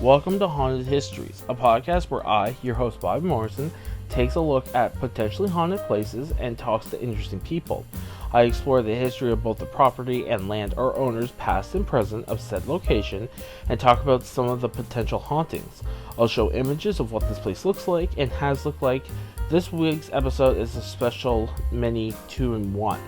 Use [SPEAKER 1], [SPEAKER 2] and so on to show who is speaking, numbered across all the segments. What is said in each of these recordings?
[SPEAKER 1] Welcome to Haunted Histories, a podcast where I, your host Bobby Morrison, takes a look at potentially haunted places and talks to interesting people. I explore the history of both the property and land or owners past and present of said location and talk about some of the potential hauntings. I'll show images of what this place looks like and has looked like. This week's episode is a special mini 2-in-1.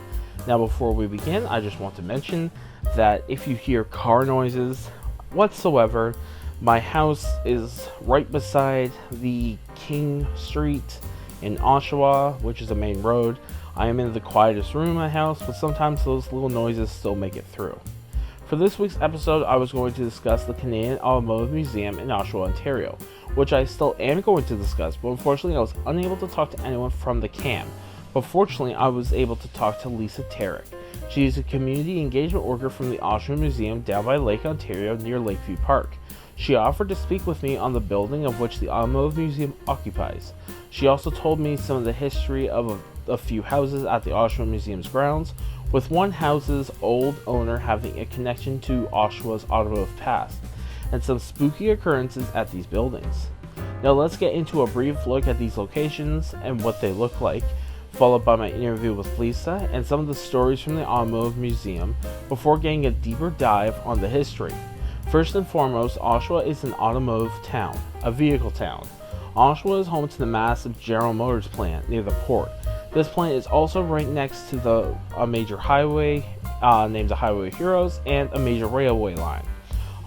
[SPEAKER 1] Now before we begin, I just want to mention that if you hear car noises whatsoever, my house is right beside the King Street in Oshawa, which is a main road. I am in the quietest room in my house, but sometimes those little noises still make it through. For this week's episode, I was going to discuss the Canadian Automotive Museum in Oshawa, Ontario, which I still am going to discuss, but unfortunately I was unable to talk to anyone from the CAM. But fortunately, I was able to talk to Lisa Terech. She is a community engagement worker from the Oshawa Museum down by Lake Ontario near Lakeview Park. She offered to speak with me on the building of which the Automotive Museum occupies. She also told me some of the history of a few houses at the Oshawa Museum's grounds, with one house's old owner having a connection to Oshawa's automotive past, and some spooky occurrences at these buildings. Now let's get into a brief look at these locations and what they look like, followed by my interview with Lisa and some of the stories from the Automotive Museum before getting a deeper dive on the history. First and foremost, Oshawa is an automotive town, a vehicle town. Oshawa is home to the massive General Motors plant near the port. This plant is also right next to a major highway named the Highway of Heroes and a major railway line.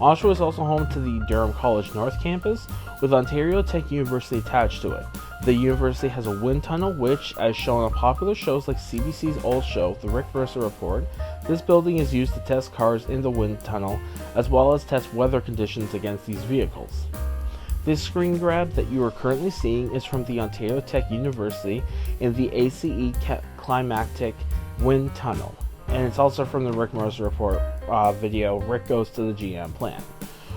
[SPEAKER 1] Oshawa is also home to the Durham College North Campus, with Ontario Tech University attached to it. The university has a wind tunnel which, as shown on popular shows like CBC's old show, The Rick Mercer Report, this building is used to test cars in the wind tunnel, as well as test weather conditions against these vehicles. This screen grab that you are currently seeing is from the Ontario Tech University in the ACE Climatic Wind Tunnel, and it's also from the Rick Mercer Report video, Rick Goes to the GM Plant.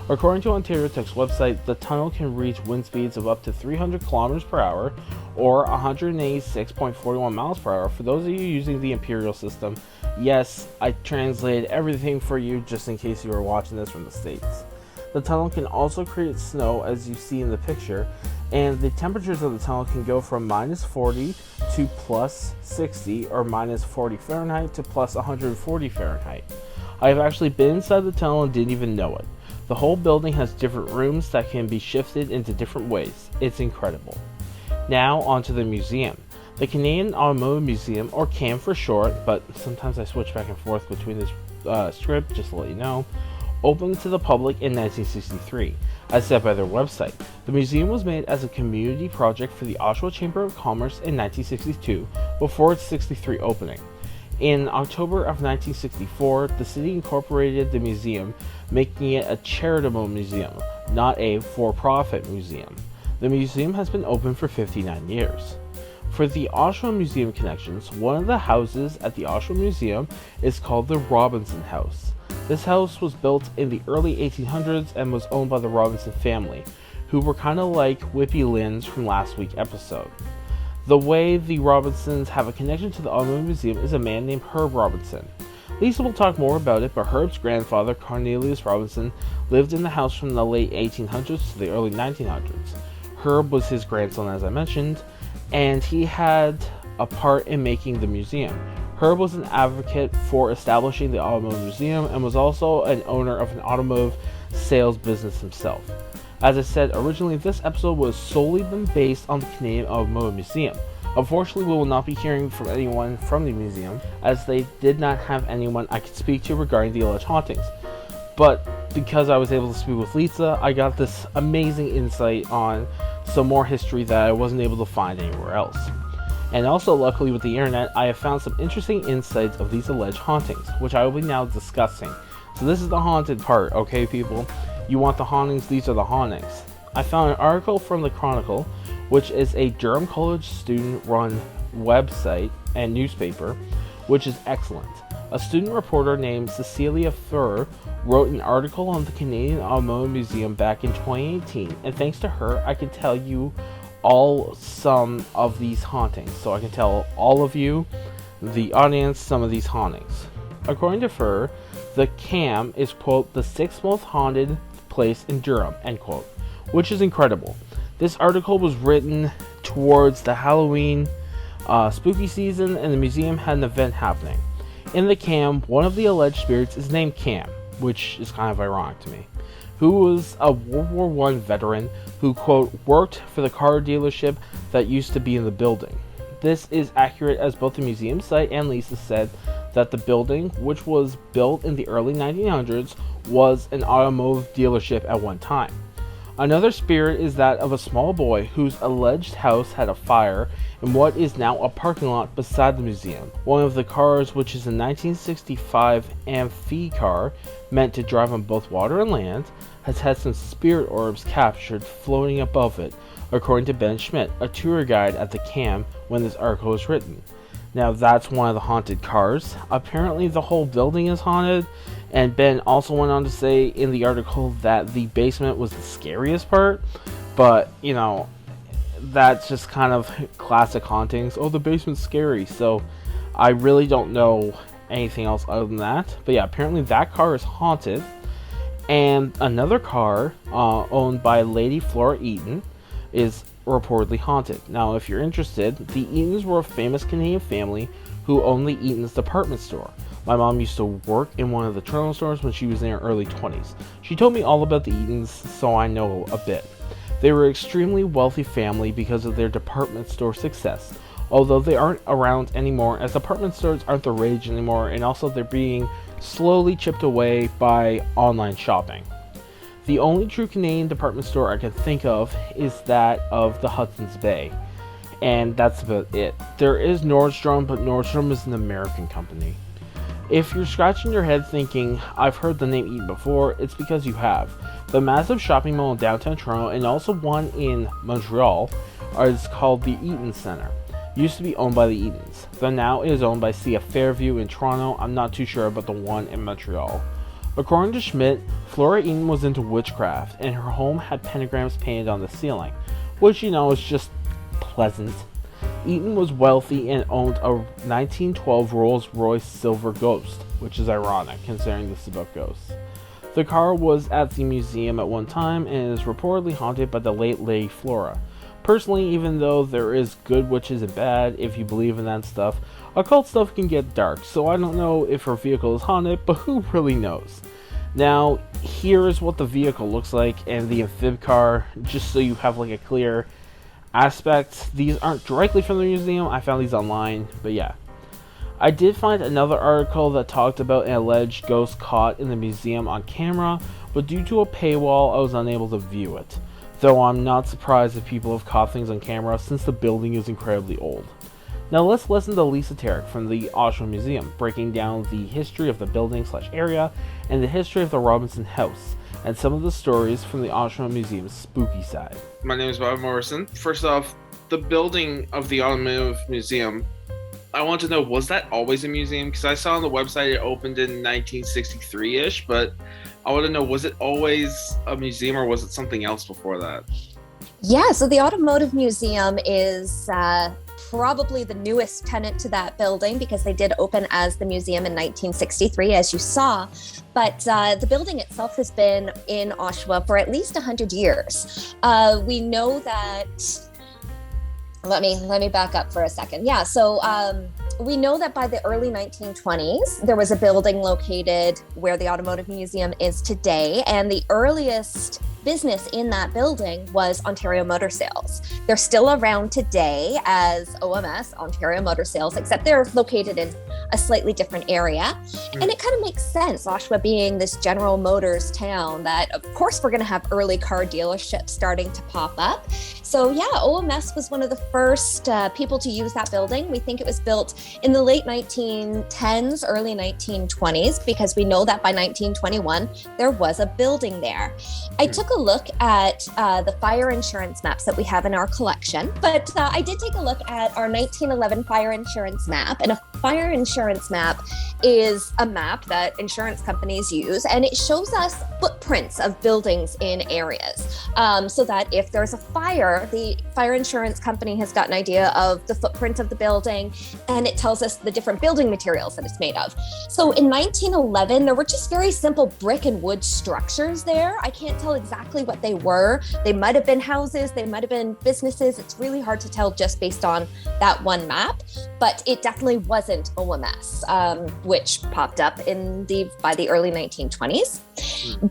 [SPEAKER 1] According to Ontario Tech's website, the tunnel can reach wind speeds of up to 300 kilometers per hour or 186.41 miles per hour for those of you using the Imperial system. Yes, I translated everything for you just in case you were watching this from the States. The tunnel can also create snow, as you see in the picture, and the temperatures of the tunnel can go from minus 40 to plus 60 or minus 40 Fahrenheit to plus 140 Fahrenheit. I have actually been inside the tunnel and didn't even know it. The whole building has different rooms that can be shifted into different ways. It's incredible. Now onto the museum. The Canadian Automotive Museum, or CAM for short, but sometimes I switch back and forth between this script just to let you know, opened to the public in 1963, as said by their website. The museum was made as a community project for the Oshawa Chamber of Commerce in 1962, before its 63 opening. In October of 1964, the city incorporated the museum, making it a charitable museum, not a for-profit museum. The museum has been open for 59 years. For the Oshawa Museum connections, one of the houses at the Oshawa Museum is called the Robinson House. This house was built in the early 1800s and was owned by the Robinson family, who were kind of like Whippy Lynn's from last week's episode. The way the Robinsons have a connection to the Automotive Museum is a man named Herb Robinson. Lisa will talk more about it, but Herb's grandfather, Cornelius Robinson, lived in the house from the late 1800s to the early 1900s. Herb was his grandson, as I mentioned, and he had a part in making the museum. Herb was an advocate for establishing the Automotive Museum and was also an owner of an automotive sales business himself. As I said, originally this episode was solely been based on the Canadian Automotive Museum. Unfortunately, we will not be hearing from anyone from the museum, as they did not have anyone I could speak to regarding the alleged hauntings. But because I was able to speak with Lisa, I got this amazing insight on some more history that I wasn't able to find anywhere else. And also, luckily with the internet, I have found some interesting insights of these alleged hauntings, which I will be now discussing. So this is the haunted part, okay people? You want the hauntings, these are the hauntings. I found an article from the Chronicle, which is a Durham College student-run website and newspaper, which is excellent. A student reporter named Cecilia Furr wrote an article on the Canadian Automotive Museum back in 2018, and thanks to her, I can tell you all some of these hauntings. So I can tell all of you, the audience, some of these hauntings. According to Furr, the CAM is, quote, the sixth most haunted place in Durham, end quote, which is incredible. This article was written towards the Halloween spooky season, and the museum had an event happening. In the Cam, one of the alleged spirits is named Cam, which is kind of ironic to me, who was a World War I veteran who, quote, worked for the car dealership that used to be in the building. This is accurate, as both the museum site and Lisa said that the building, which was built in the early 1900s, was an automotive dealership at one time. Another spirit is that of a small boy whose alleged house had a fire in what is now a parking lot beside the museum. One of the cars, which is a 1965 amphi car meant to drive on both water and land, has had some spirit orbs captured floating above it, according to Ben Schmidt, a tour guide at the Cam when this article was written. Now, that's one of the haunted cars. Apparently the whole building is haunted, and Ben also went on to say in the article that the basement was the scariest part, but, you know, that's just kind of classic hauntings. Oh, the basement's scary, so I really don't know anything else other than that. But yeah, apparently that car is haunted, and another car owned by Lady Flora Eaton is reportedly haunted. Now, if you're interested, the Eatons were a famous Canadian family who owned the Eatons department store. My mom used to work in one of the Toronto stores when she was in her early 20s. She told me all about the Eatons, so I know a bit. They were an extremely wealthy family because of their department store success, although they aren't around anymore, as department stores aren't the rage anymore, and also they're being slowly chipped away by online shopping. The only true Canadian department store I can think of is that of the Hudson's Bay, and that's about it. There is Nordstrom, but Nordstrom is an American company. If you're scratching your head thinking, I've heard the name Eaton before, it's because you have. The massive shopping mall in downtown Toronto, and also one in Montreal, is called the Eaton Centre. Used to be owned by the Eatons, though now it is owned by CF Fairview in Toronto. I'm not too sure about the one in Montreal. According to Schmidt, Flora Eaton was into witchcraft, and her home had pentagrams painted on the ceiling, which, you know, is just pleasant. Eaton was wealthy and owned a 1912 Rolls-Royce Silver Ghost, which is ironic considering this is about ghosts. The car was at the museum at one time and is reportedly haunted by the late Lady Flora. Personally, even though there is good witches and bad, if you believe in that stuff, occult stuff can get dark, so I don't know if her vehicle is haunted, but who really knows? Now, here is what the vehicle looks like and the amphib car, just so you have like a clear aspect. These aren't directly from the museum, I found these online, but yeah. I did find another article that talked about an alleged ghost caught in the museum on camera, but due to a paywall, I was unable to view it. Though I'm not surprised if people have caught things on camera since the building is incredibly old. Now let's listen to Lisa Terech from the Oshawa Museum, breaking down the history of the building/area and the history of the Robinson House, and some of the stories from the Oshawa Museum's spooky side.
[SPEAKER 2] My name is Bob Morrison. First off, the building of the Automotive Museum, I want to know, was that always a museum? Because I saw on the website it opened in 1963-ish, but I want to know, was it always a museum or was it something else before that?
[SPEAKER 3] Yeah, so the Automotive Museum is probably the newest tenant to that building because they did open as the museum in 1963, as you saw. But the building itself has been in Oshawa for at least 100 years. We know that... Let me back up for a second. Yeah, so we know that by the early 1920s, there was a building located where the Automotive Museum is today, and the earliest business in that building was Ontario Motor Sales. They're still around today as OMS, Ontario Motor Sales, except they're located in a slightly different area. And it kind of makes sense, Oshawa being this General Motors town, that of course we're going to have early car dealerships starting to pop up. So yeah, OMS was one of the first people to use that building. We think it was built in the late 1910s, early 1920s, because we know that by 1921, there was a building there. I took a look at the fire insurance maps that we have in our collection, but I did take a look at our 1911 fire insurance map. And of fire insurance map is a map that insurance companies use, and it shows us footprints of buildings in areas, so that if there's a fire, the fire insurance company has got an idea of the footprint of the building, and it tells us the different building materials that it's made of. So in 1911, there were just very simple brick and wood structures there. I can't tell exactly what they were. They might have been houses, they might have been businesses. It's really hard to tell just based on that one map, but it definitely wasn't OMS, which popped up by the early 1920s.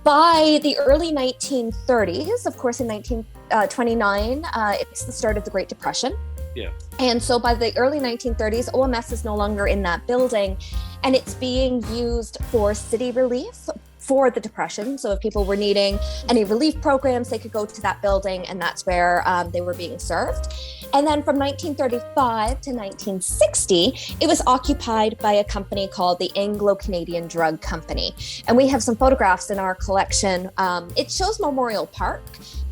[SPEAKER 3] By the early 1930s, of course, in 1929, it's the start of the Great Depression.
[SPEAKER 2] Yeah.
[SPEAKER 3] And so by the early 1930s, OMS is no longer in that building, and it's being used for city relief for the Depression. So if people were needing any relief programs, they could go to that building, and that's where they were being served. And then from 1935 to 1960, it was occupied by a company called the Anglo-Canadian Drug Company. And we have some photographs in our collection. It shows Memorial Park,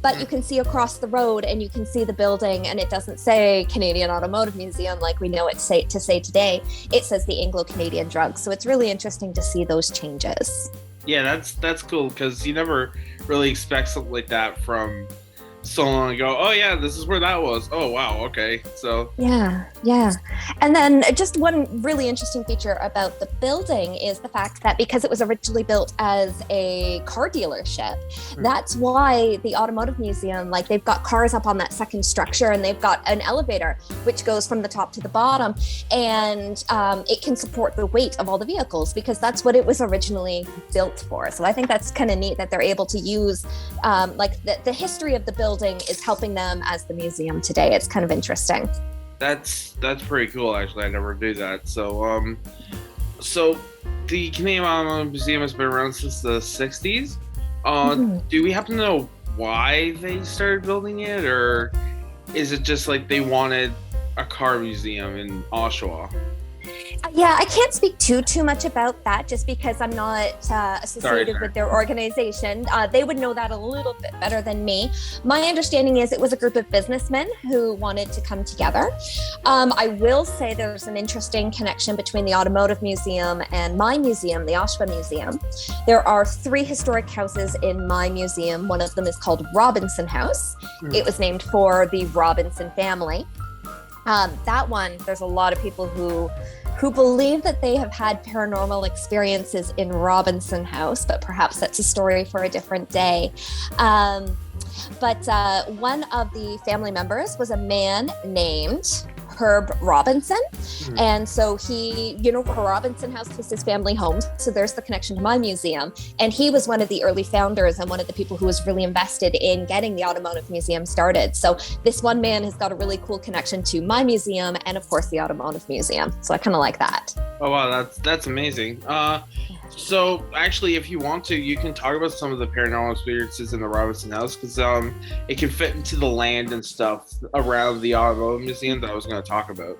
[SPEAKER 3] but you can see across the road and you can see the building, and it doesn't say Canadian Automotive Museum like we know it to say today. It says the Anglo-Canadian Drug. So it's really interesting to see those changes.
[SPEAKER 2] Yeah, that's cool, because you never really expect something like that from so long ago. Oh yeah, this is where that was. Oh wow, okay. So
[SPEAKER 3] yeah. And then just one really interesting feature about the building is the fact that because it was originally built as a car dealership, that's why the Automotive Museum, like, they've got cars up on that second structure, and they've got an elevator which goes from the top to the bottom, and it can support the weight of all the vehicles because that's what it was originally built for. So I think that's kind of neat that they're able to use like the history of the building is helping them as the museum today. It's kind of interesting.
[SPEAKER 2] That's pretty cool, actually. I never knew that. So so the Canadian Automotive Museum has been around since the 60s. Do we happen to know why they started building it, or is it just like they wanted a car museum in Oshawa?
[SPEAKER 3] Yeah, I can't speak too much about that just because I'm not associated with their organization. They would know that a little bit better than me. My understanding is it was a group of businessmen who wanted to come together. I will say there's an interesting connection between the Automotive Museum and my museum, the Oshawa Museum. There are 3 historic houses in my museum. One of them is called Robinson House. It was named for the Robinson family. That one, there's a lot of people who believe that they have had paranormal experiences in Robinson House, but perhaps that's a story for a different day. But one of the family members was a man named Herb Robinson. And so Robinson House was his family home. So there's the connection to my museum. And he was one of the early founders and one of the people who was really invested in getting the Automotive Museum started. So this one man has got a really cool connection to my museum and, of course, the Automotive Museum. So I kind of like that.
[SPEAKER 2] Oh, wow. That's amazing. So actually, if you want to, you can talk about some of the paranormal experiences in the Robinson House, because it can fit into the land and stuff around the Automotive Museum that I was going to talk about.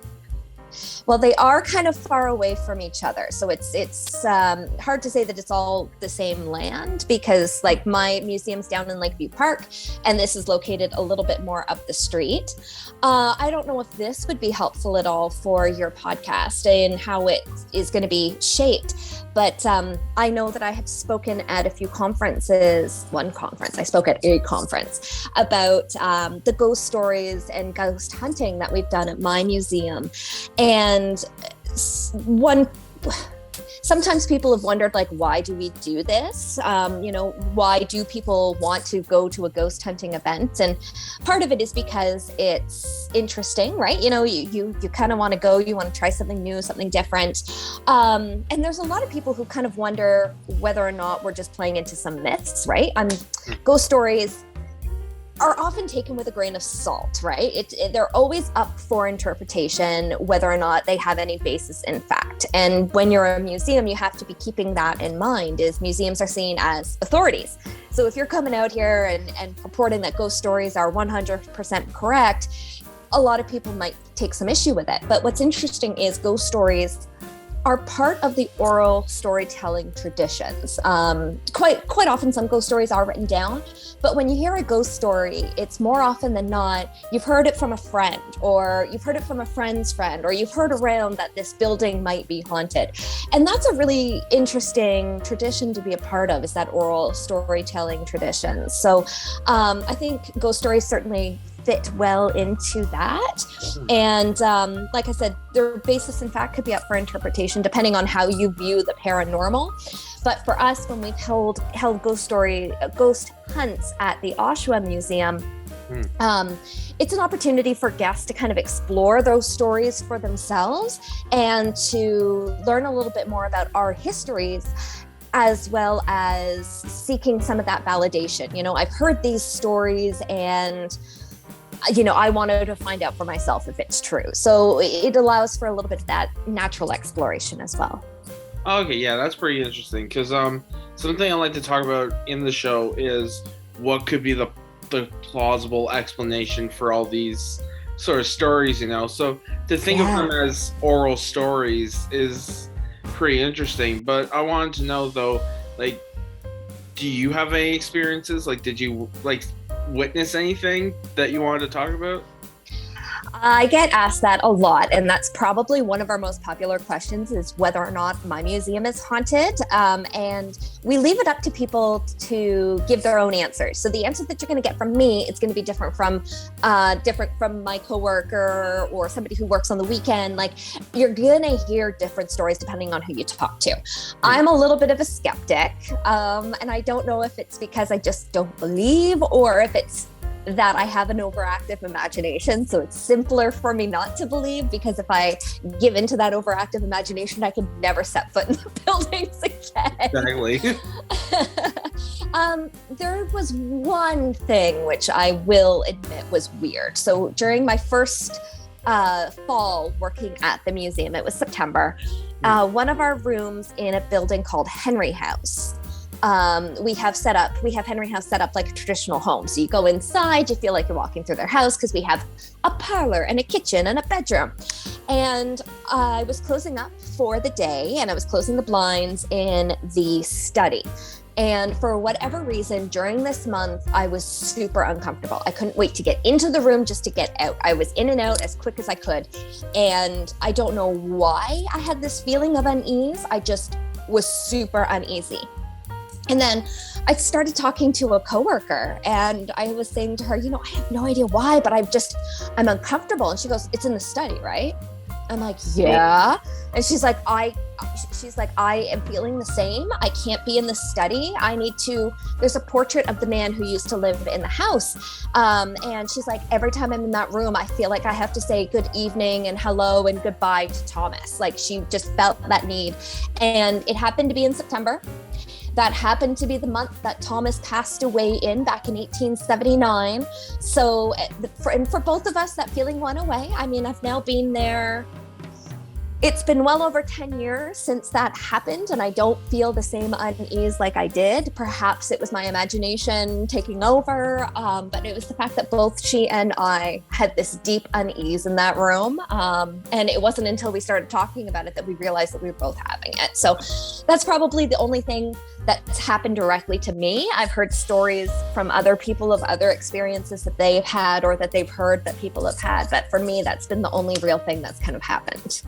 [SPEAKER 3] Well, they are kind of far away from each other. So it's hard to say that it's all the same land because, like, my museum's down in Lakeview Park and this is located a little bit more up the street. I don't know if this would be helpful at all for your podcast and how it is going to be shaped. But I know that I have spoken at a few conferences. I spoke at a conference about the ghost stories and ghost hunting that we've done at my museum. And sometimes people have wondered, like, why do we do this? Why do people want to go to a ghost hunting event? And part of it is because it's interesting, right? You kind of want to go, you want to try something new, something different. And there's a lot of people who kind of wonder whether or not we're just playing into some myths, right? Ghost stories are often taken with a grain of salt, right? They're always up for interpretation, whether or not they have any basis in fact. And when you're a museum, you have to be keeping that in mind, is museums are seen as authorities. So if you're coming out here and purporting that ghost stories are 100% correct, a lot of people might take some issue with it. But what's interesting is ghost stories are part of the oral storytelling traditions. Quite often some ghost stories are written down, but when you hear a ghost story, it's more often than not, you've heard it from a friend, or you've heard it from a friend's friend, or you've heard around that this building might be haunted. And that's a really interesting tradition to be a part of, is that oral storytelling tradition. So I think ghost stories certainly fit well into that. And like I said, their basis in fact could be up for interpretation depending on how you view the paranormal. But for us, when we've held ghost hunts at the Oshawa Museum, it's an opportunity for guests to kind of explore those stories for themselves and to learn a little bit more about our histories, as well as seeking some of that validation. You know, I've heard these stories and I wanted to find out for myself if it's true. So it allows for a little bit of that natural exploration as well.
[SPEAKER 2] Okay, yeah, that's pretty interesting, because something I like to talk about in the show is what could be the plausible explanation for all these sort of stories, So to think of them as oral stories is pretty interesting. But I wanted to know though, like, do you have any experiences? Like, did you witness anything that you wanted to talk about?
[SPEAKER 3] I get asked that a lot, and that's probably one of our most popular questions, is whether or not my museum is haunted. And we leave it up to people to give their own answers. So the answer that you're going to get from me is going to be different from my coworker or somebody who works on the weekend. Like, you're going to hear different stories depending on who you talk to. I'm a little bit of a skeptic, and I don't know if it's because I just don't believe, or if it's that I have an overactive imagination. So it's simpler for me not to believe, because if I give into that overactive imagination, I could never set foot in the buildings again.
[SPEAKER 2] Exactly.
[SPEAKER 3] There was one thing which I will admit was weird. So during my first fall working at the museum, it was September, one of our rooms in a building called Henry House, we have Henry House set up like a traditional home. So you go inside, you feel like you're walking through their house, because we have a parlor and a kitchen and a bedroom. And I was closing up for the day, and I was closing the blinds in the study. And for whatever reason, during this month, I was super uncomfortable. I couldn't wait to get into the room just to get out. I was in and out as quick as I could. And I don't know why I had this feeling of unease. I just was super uneasy. And then I started talking to a coworker, and I was saying to her, I have no idea why, but I'm uncomfortable. And she goes, "It's in the study, right?" I'm like, "Yeah." And she's like, I am feeling the same. I can't be in the study. There's a portrait of the man who used to live in the house. And she's like, every time I'm in that room, I feel like I have to say good evening and hello and goodbye to Thomas. Like, she just felt that need. And it happened to be in September. That happened to be the month that Thomas passed away back in 1879. So for both of us, that feeling went away. I mean, I've now been there. It's been well over 10 years since that happened, and I don't feel the same unease like I did. Perhaps it was my imagination taking over, but it was the fact that both she and I had this deep unease in that room. And it wasn't until we started talking about it that we realized that we were both having it. So that's probably the only thing that's happened directly to me. I've heard stories from other people of other experiences that they've had, or that they've heard that people have had. But for me, that's been the only real thing that's kind of happened.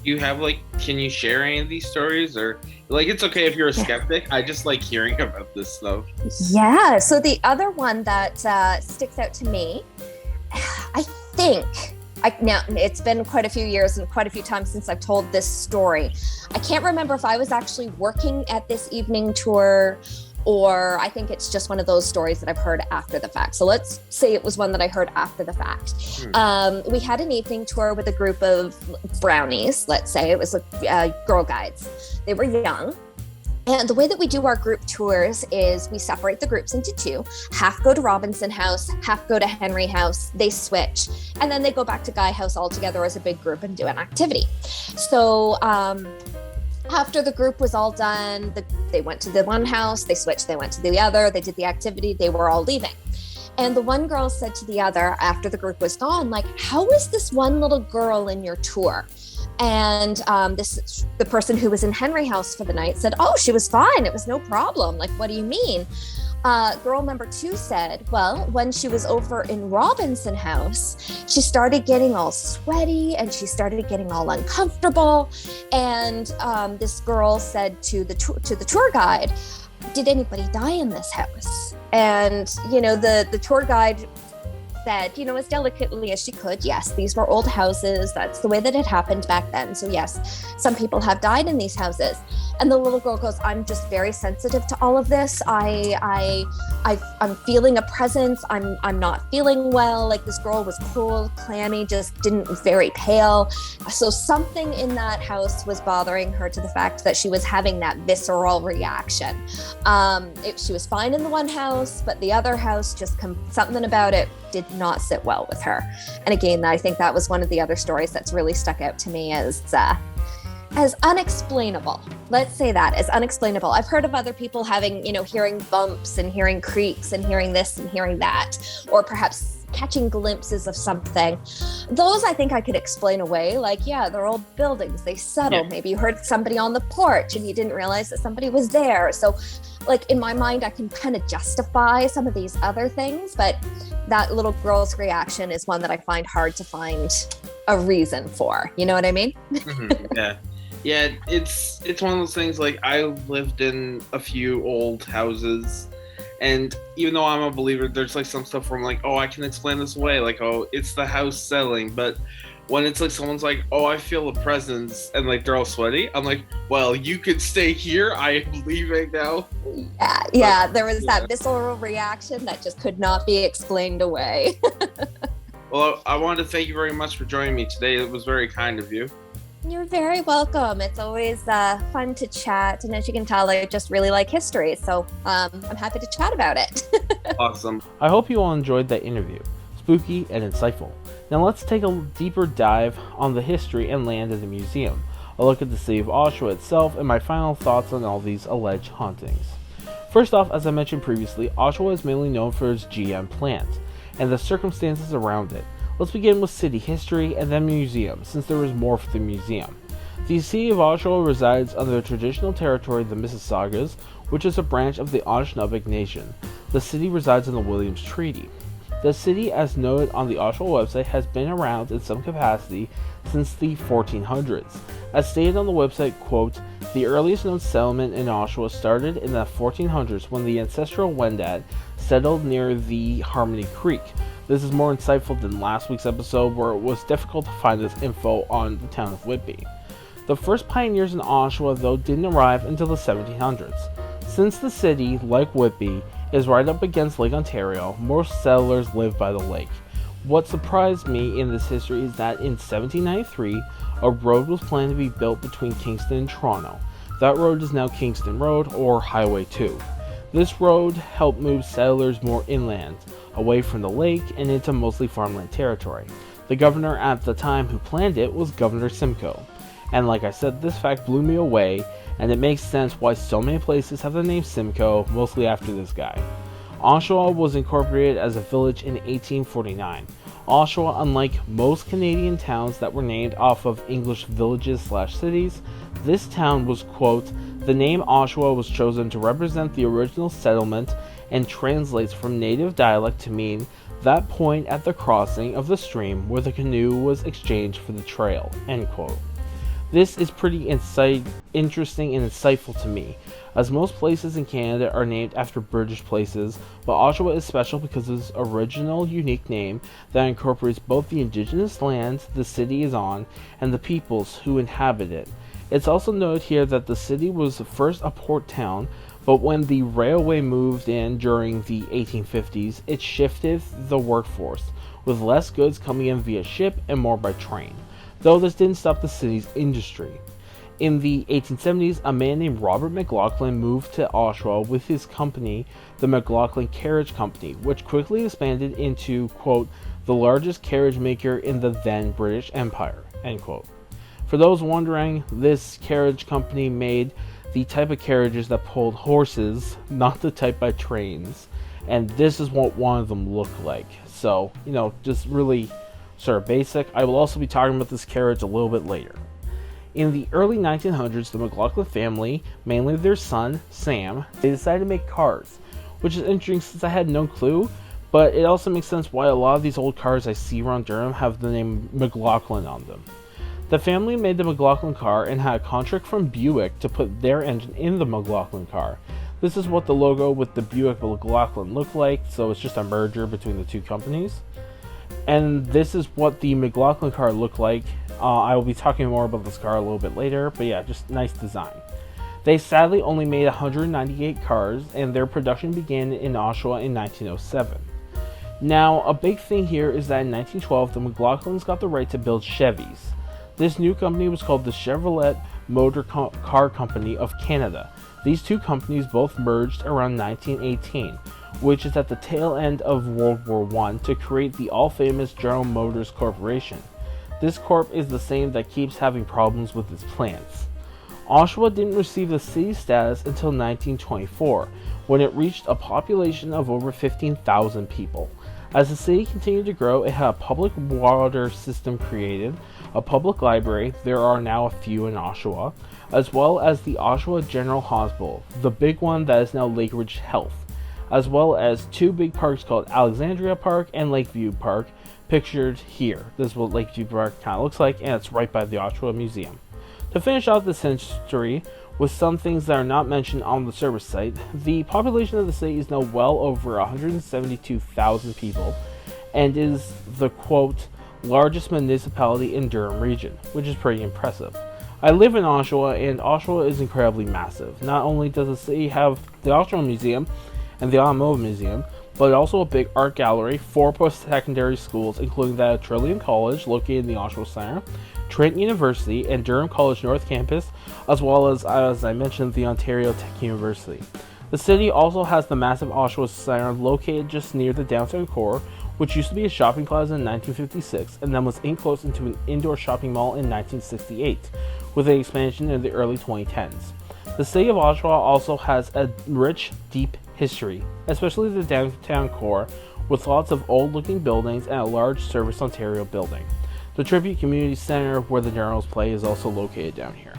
[SPEAKER 2] You have can you share any of these stories, or it's okay if you're a skeptic? I just like hearing about this stuff.
[SPEAKER 3] Yeah. So the other one that sticks out to me, I think, now it's been quite a few years and quite a few times since I've told this story. I can't remember if I was actually working at this evening tour, or I think it's just one of those stories that I've heard after the fact. So let's say it was one that I heard after the fact. We had an evening tour with a group of brownies, let's say. It was Girl Guides. They were young. And the way that we do our group tours is we separate the groups into two. Half go to Robinson House, half go to Henry House. They switch. And then they go back to Guy House all together as a big group and do an activity. So after the group was all done, they went to the one house, they switched, they went to the other, they did the activity, they were all leaving. And the one girl said to the other after the group was gone, like, "How is this one little girl in your tour?" And the person who was in Henry House for the night said, "Oh, she was fine. It was no problem." Like, what do you mean? Girl number 2 said, well, when she was over in Robinson House, she started getting all sweaty and she started getting all uncomfortable. And this girl said to the tour guide, "Did anybody die in this house?" And, the tour guide said, as delicately as she could, yes, these were old houses. That's the way that it happened back then. So yes, some people have died in these houses. And the little girl goes, "I'm just very sensitive to all of this. I'm feeling a presence. I'm not feeling well." Like, this girl was cold, clammy, just very pale. So something in that house was bothering her, to the fact that she was having that visceral reaction. She was fine in the one house, but the other house, just something about it did not sit well with her. And again, I think that was one of the other stories that's really stuck out to me as unexplainable. Let's say that, as unexplainable. I've heard of other people having, hearing bumps and hearing creaks and hearing this and hearing that, or perhaps catching glimpses of something. Those I think I could explain away. Like, yeah, they're old buildings, they settle. Yeah. Maybe you heard somebody on the porch and you didn't realize that somebody was there. So, like, in my mind, I can kind of justify some of these other things, but that little girl's reaction is one that I find hard to find a reason for. You know what I mean?
[SPEAKER 2] Mm-hmm. Yeah. Yeah, it's one of those things. Like, I lived in a few old houses, and even though I'm a believer, there's like some stuff where I'm like, oh, I can explain this away. Like, oh, it's the house settling. But when it's like someone's like, oh, I feel a presence, and like they're all sweaty, I'm like, well, you could stay here. I am leaving now.
[SPEAKER 3] Yeah. There was that visceral reaction that just could not be explained away.
[SPEAKER 2] Well, I wanted to thank you very much for joining me today. It was very kind of you.
[SPEAKER 3] You're very welcome. It's always fun to chat. And as you can tell, I just really like history. So I'm happy to chat about it.
[SPEAKER 2] Awesome.
[SPEAKER 1] I hope you all enjoyed that interview. Spooky and insightful. Now let's take a deeper dive on the history and land of the museum. A look at the city of Oshawa itself, and my final thoughts on all these alleged hauntings. First off, as I mentioned previously, Oshawa is mainly known for its GM plant and the circumstances around it. Let's begin with city history and then museum, since there is more for the museum. The city of Oshawa resides under the traditional territory of the Mississaugas, which is a branch of the Anishinaabe Nation. The city resides in the Williams Treaty. The city, as noted on the Oshawa website, has been around in some capacity since the 1400s. As stated on the website, quote, "The earliest known settlement in Oshawa started in the 1400s when the ancestral Wendat settled near the Harmony Creek." This is more insightful than last week's episode, where it was difficult to find this info on the town of Whitby. The first pioneers in Oshawa, though, didn't arrive until the 1700s. Since the city, like Whitby, is right up against Lake Ontario, most settlers live by the lake. What surprised me in this history is that in 1793, a road was planned to be built between Kingston and Toronto. That road is now Kingston Road, or Highway 2. This road helped move settlers more inland, away from the lake and into mostly farmland territory. The governor at the time who planned it was Governor Simcoe. And like I said, this fact blew me away, and it makes sense why so many places have the name Simcoe, mostly after this guy. Oshawa was incorporated as a village in 1849. Oshawa, unlike most Canadian towns that were named off of English villages/cities, this town was, quote, "The name Oshawa was chosen to represent the original settlement and translates from native dialect to mean that point at the crossing of the stream where the canoe was exchanged for the trail," end quote. This is pretty interesting and insightful to me, as most places in Canada are named after British places, but Oshawa is special because of its original unique name that incorporates both the indigenous land the city is on and the peoples who inhabit it. It's also noted here that the city was first a port town, but when the railway moved in during the 1850s, it shifted the workforce, with less goods coming in via ship and more by train, though this didn't stop the city's industry. In the 1870s, a man named Robert McLaughlin moved to Oshawa with his company, the McLaughlin Carriage Company, which quickly expanded into, quote, "the largest carriage maker in the then British Empire," end quote. For those wondering, this carriage company made the type of carriages that pulled horses, not the type by trains, and this is what one of them looked like. So, just really sort of basic. I will also be talking about this carriage a little bit later. In the early 1900s, the McLaughlin family, mainly their son, Sam, they decided to make cars, which is interesting since I had no clue, but it also makes sense why a lot of these old cars I see around Durham have the name McLaughlin on them. The family made the McLaughlin car and had a contract from Buick to put their engine in the McLaughlin car. This is what the logo with the Buick McLaughlin looked like, so it's just a merger between the two companies. And this is what the McLaughlin car looked like. I will be talking more about this car a little bit later, but yeah, just nice design. They sadly only made 198 cars, and their production began in Oshawa in 1907. Now, a big thing here is that in 1912, the McLaughlins got the right to build Chevys. This new company was called the Chevrolet Motor Car Company of Canada. These two companies both merged around 1918, which is at the tail end of World War I, to create the all-famous General Motors Corporation. This corp is the same that keeps having problems with its plants. Oshawa didn't receive the city status until 1924, when it reached a population of over 15,000 people. As the city continued to grow, it had a public water system created, a public library, there are now a few in Oshawa, as well as the Oshawa General Hospital, the big one that is now Lakeridge Health, as well as two big parks called Alexandria Park and Lakeview Park, pictured here. This is what Lakeview Park kind of looks like, and it's right by the Oshawa Museum. To finish off this history with some things that are not mentioned on the service site, the population of the city is now well over 172,000 people, and is the, quote, largest municipality in Durham region, which is pretty impressive. I live in Oshawa, and Oshawa is incredibly massive. Not only does the city have the Oshawa Museum and the Automotive Museum, but also a big art gallery, 4 post-secondary schools, including that of Trillium College, located in the Oshawa Center, Trent University, and Durham College North Campus, as well as I mentioned, the Ontario Tech University. The city also has the massive Oshawa Center, located just near the downtown core, which used to be a shopping plaza in 1956, and then was enclosed into an indoor shopping mall in 1968, with an expansion in the early 2010s. The city of Oshawa also has a rich, deep history, especially the downtown core, with lots of old-looking buildings and a large Service Ontario building. The Tribute Community Center, where the Generals play, is also located down here.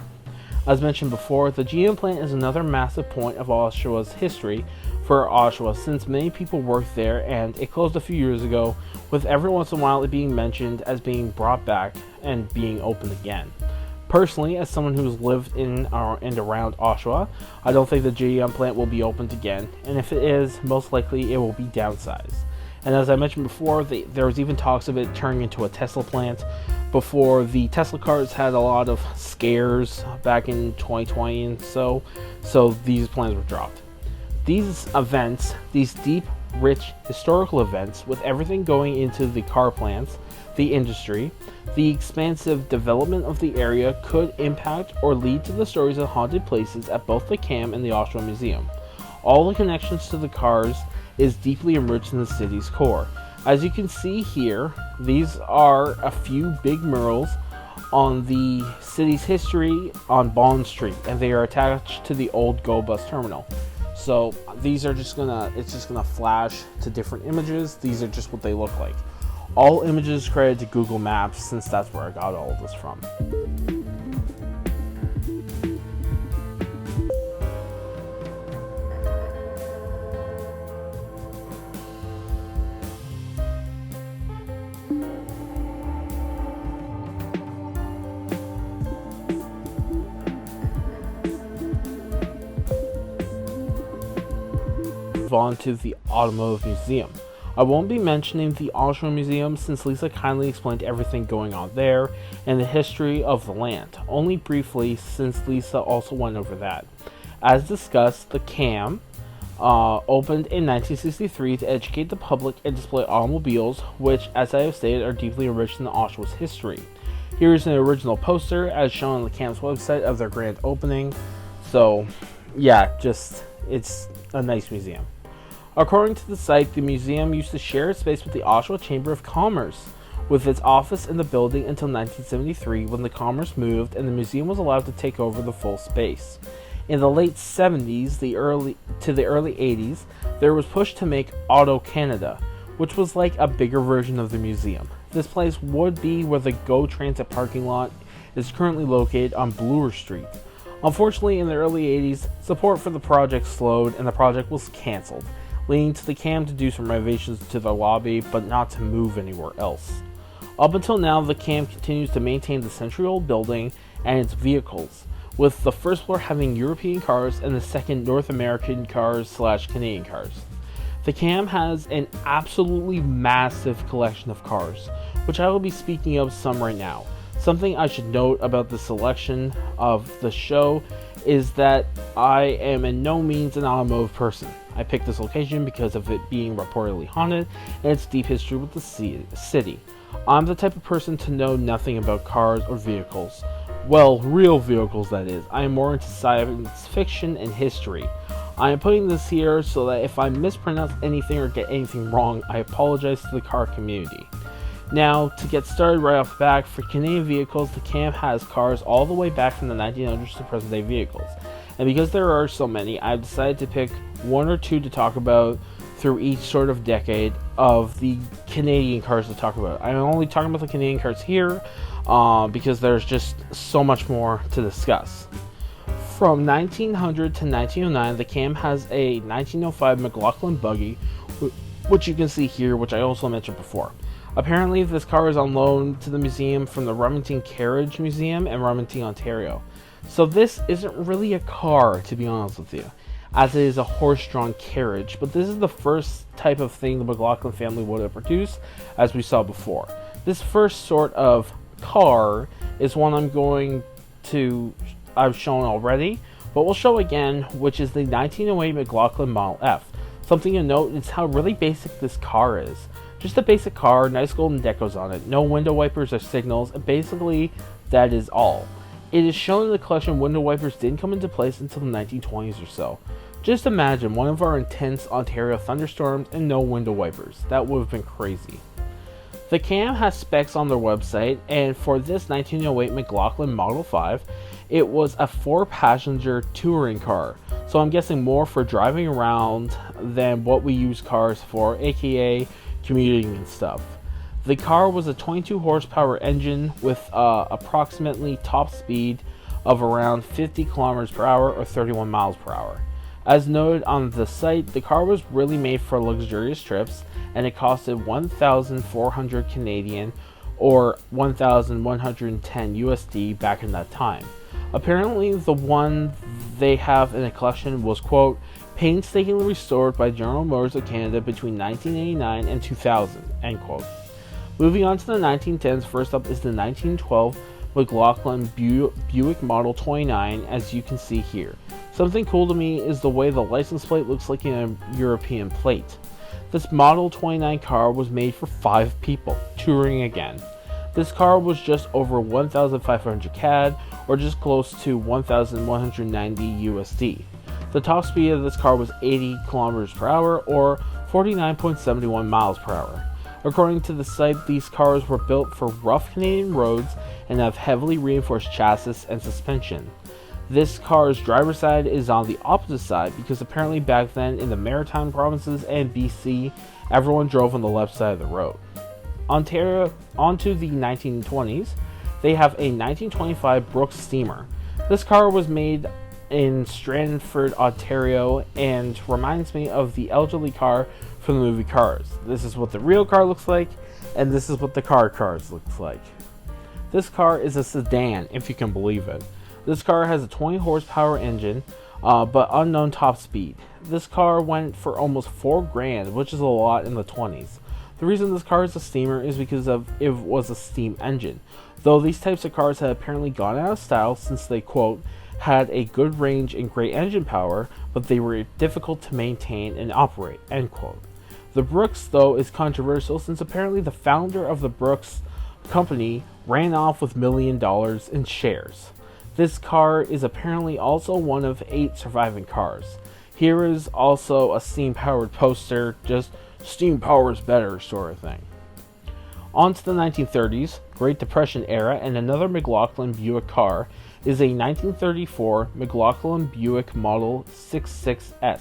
[SPEAKER 1] As mentioned before, the GM plant is another massive point of Oshawa's history for Oshawa, since many people work there, and it closed a few years ago, with every once in a while it being mentioned as being brought back and being opened again. Personally, as someone who's lived in and around Oshawa, I don't think the GM plant will be opened again, and if it is, most likely it will be downsized. And as I mentioned before, there was even talks of it turning into a Tesla plant before the Tesla cars had a lot of scares back in 2020, and so these plans were dropped. These events, these deep, rich, historical events, with everything going into the car plants, the industry, the expansive development of the area, could impact or lead to the stories of haunted places at both the CAM and the Oshawa Museum. All the connections to the cars is deeply enriched in the city's core. As you can see here, these are a few big murals on the city's history on Bond Street, and they are attached to the old GO Bus terminal. So these are it's just gonna flash to different images. These are just what they look like. All images credited to Google Maps, since that's where I got all of this from. On to the Automotive Museum. I won't be mentioning the Oshawa Museum since Lisa kindly explained everything going on there and the history of the land, only briefly since Lisa also went over that. As discussed, the CAM opened in 1963 to educate the public and display automobiles, which, as I have stated, are deeply enriched in the Oshawa's history. Here is an original poster as shown on the CAM's website of their grand opening. So yeah, it's a nice museum. According to the site, the museum used to share its space with the Oshawa Chamber of Commerce, with its office in the building until 1973, when the Commerce moved and the museum was allowed to take over the full space. In the late 70s to the early 80s, there was push to make Auto Canada, which was like a bigger version of the museum. This place would be where the GO Transit parking lot is currently located on Bloor Street. Unfortunately, in the early 80s, support for the project slowed and the project was cancelled, leading to the CAM to do some renovations to the lobby, but not to move anywhere else. Up until now, the CAM continues to maintain the century-old building and its vehicles, with the first floor having European cars and the second North American cars / Canadian cars. The CAM has an absolutely massive collection of cars, which I will be speaking of some right now. Something I should note about the selection of the show is that I am in no means an automotive person. I picked this location because of it being reportedly haunted and its deep history with the city. I'm the type of person to know nothing about cars or vehicles. Well, real vehicles, that is. I am more into science fiction and history. I am putting this here so that if I mispronounce anything or get anything wrong, I apologize to the car community. Now, to get started right off the bat, for Canadian vehicles, the CAM has cars all the way back from the 1900s to present day vehicles. And because there are so many, I've decided to pick one or two to talk about through each sort of decade of the Canadian cars to talk about. I'm only talking about the Canadian cars here because there's just so much more to discuss. From 1900 to 1909, the CAM has a 1905 McLaughlin buggy, which you can see here, which I also mentioned before. Apparently, this car is on loan to the museum from the Remington Carriage Museum in Remington, Ontario. So this isn't really a car, to be honest with you, as it is a horse-drawn carriage, but this is the first type of thing the McLaughlin family would have produced, as we saw before. This first sort of car is one I've shown already, but we'll show again, which is the 1908 McLaughlin Model F. Something to note is how really basic this car is. Just a basic car, nice golden decals on it, no window wipers or signals, and basically that is all. It is shown in the collection window wipers didn't come into place until the 1920s or so. Just imagine one of our intense Ontario thunderstorms and no window wipers. That would have been crazy. The CAM has specs on their website, and for this 1908 McLaughlin Model 5, it was a 4-passenger touring car. So I'm guessing more for driving around than what we use cars for, aka commuting and stuff. The car was a 22 horsepower engine with approximately top speed of around 50 kilometers per hour or 31 miles per hour. As noted on the site, the car was really made for luxurious trips, and it costed 1,400 Canadian or 1,110 USD back in that time. Apparently, the one they have in a collection was, quote, painstakingly restored by General Motors of Canada between 1989 and 2000, end quote. Moving on to the 1910s, first up is the 1912 McLaughlin Buick Model 29, as you can see here. Something cool to me is the way the license plate looks like a European plate. This Model 29 car was made for 5 people, touring again. This car was just over 1,500 CAD, or just close to 1,190 USD. The top speed of this car was 80 kilometers per hour, or 49.71 miles per hour. According to the site, these cars were built for rough Canadian roads and have heavily reinforced chassis and suspension. This car's driver's side is on the opposite side because apparently back then in the Maritime provinces and BC, everyone drove on the left side of the road. Onto the 1920s, they have a 1925 Brooks Steamer. This car was made in Strandford, Ontario, and reminds me of the elderly car from the movie Cars. This is what the real car looks like, and this is what the Cars looks like. This car is a sedan, if you can believe it. This car has a 20 horsepower engine, but unknown top speed. This car went for almost $4,000, which is a lot in the 20s. The reason this car is a steamer is because it was a steam engine, though these types of cars had apparently gone out of style since they, quote, had a good range and great engine power, but they were difficult to maintain and operate, end quote. The Brooks, though, is controversial since apparently the founder of the Brooks company ran off with $1 million in shares. This car is apparently also one of 8 surviving cars. Here is also a steam-powered poster, just steam power is better sort of thing. On to the 1930s, Great Depression era, and another McLaughlin Buick car is a 1934 McLaughlin Buick Model 66S.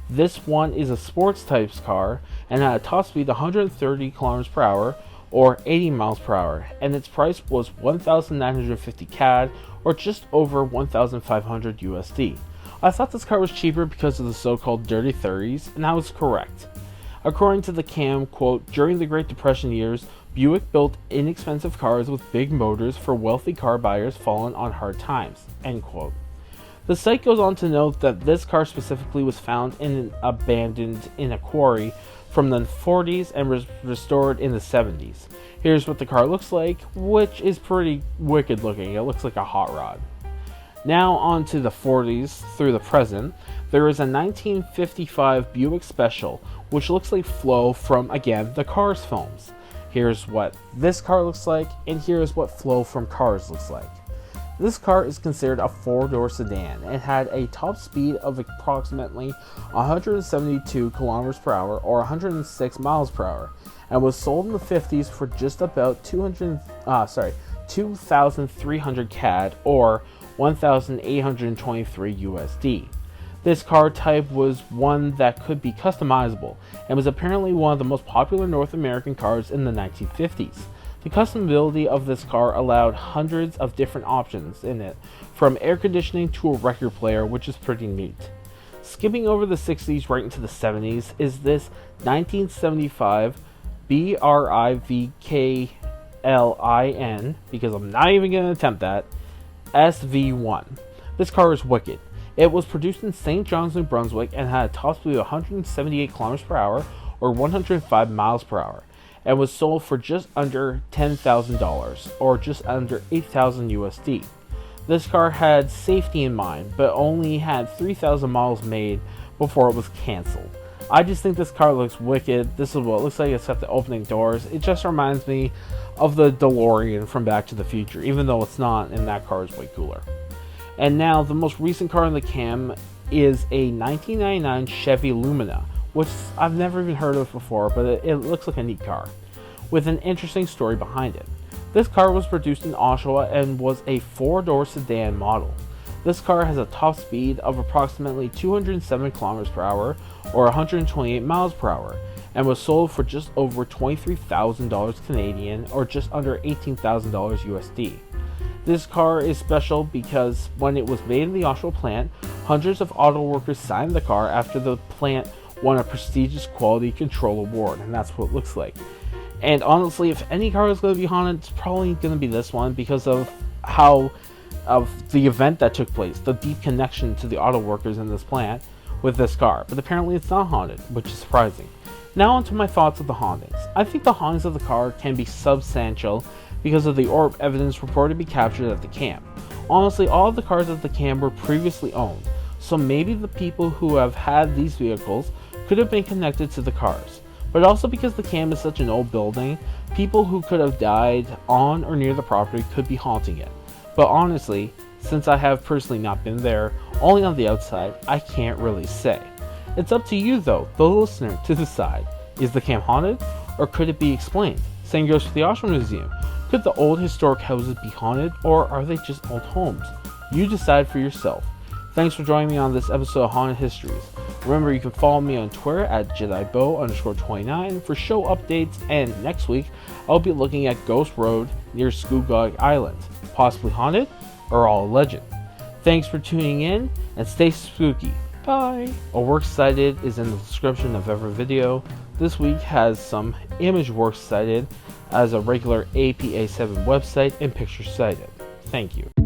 [SPEAKER 1] This one is a sports types car and had a top speed of 130 km per hour or 80 miles per hour, and its price was 1,950 CAD, or just over 1,500 USD. I thought this car was cheaper because of the so-called dirty 30s, and I was correct. According to the CAM, quote, during the Great Depression years, Buick built inexpensive cars with big motors for wealthy car buyers fallen on hard times, end quote. The site goes on to note that this car specifically was found abandoned in a quarry from the 40s and was restored in the 70s. Here's what the car looks like, which is pretty wicked looking. It looks like a hot rod. Now on to the 40s through the present. There is a 1955 Buick Special, which looks like Flo from, again, the Cars films. Here's what this car looks like, and here's what Flo from Cars looks like. This car is considered a four-door sedan. It had a top speed of approximately 172 kilometers per hour or 106 miles per hour, and was sold in the 50s for just about 2,300 CAD or 1,823 USD. This car type was one that could be customizable and was apparently one of the most popular North American cars in the 1950s. The customability of this car allowed hundreds of different options in it, from air conditioning to a record player, which is pretty neat. Skipping over the 60s right into the 70s is this 1975 BRIVKLIN, because I'm not even going to attempt that, SV1. This car is wicked. It was produced in St. John's, New Brunswick, and had a top speed of 178 kilometers per hour or 105 miles per hour, and was sold for just under $10,000 or just under 8,000 USD. This car had safety in mind, but only had 3,000 miles made before it was cancelled. I just think this car looks wicked. This is what it looks like except the opening doors. It just reminds me of the DeLorean from Back to the Future, even though it's not, and that car is way cooler. And now the most recent car in the cam is a 1999 Chevy Lumina, which I've never even heard of before, but it looks like a neat car, with an interesting story behind it. This car was produced in Oshawa and was a four-door sedan model. This car has a top speed of approximately 207 kilometers per hour or 128 miles per hour, and was sold for just over $23,000 Canadian or just under $18,000 USD. This car is special because when it was made in the Oshawa plant, hundreds of auto workers signed the car after the plant won a prestigious quality control award, and that's what it looks like. And honestly, if any car is going to be haunted, it's probably going to be this one because of the event that took place, the deep connection to the auto workers in this plant with this car. But apparently it's not haunted, which is surprising. Now onto my thoughts of the hauntings. I think the hauntings of the car can be substantial because of the orb evidence reported to be captured at the camp. Honestly, all of the cars at the camp were previously owned, so maybe the people who have had these vehicles could have been connected to the cars. But also because the camp is such an old building, people who could have died on or near the property could be haunting it. But honestly, since I have personally not been there, only on the outside, I can't really say. It's up to you though, the listener, to decide. Is the camp haunted, or could it be explained? Same goes for the Oshawa Museum. Could the old historic houses be haunted, or are they just old homes? You decide for yourself. Thanks for joining me on this episode of Haunted Histories. Remember, you can follow me on Twitter at JediBo_29 for show updates, and next week, I'll be looking at Ghost Road near Scugog Island. Possibly haunted, or all a legend? Thanks for tuning in, and stay spooky. Bye! A works cited is in the description of every video. This week has some image works cited as a regular APA7 website and pictures cited. Thank you.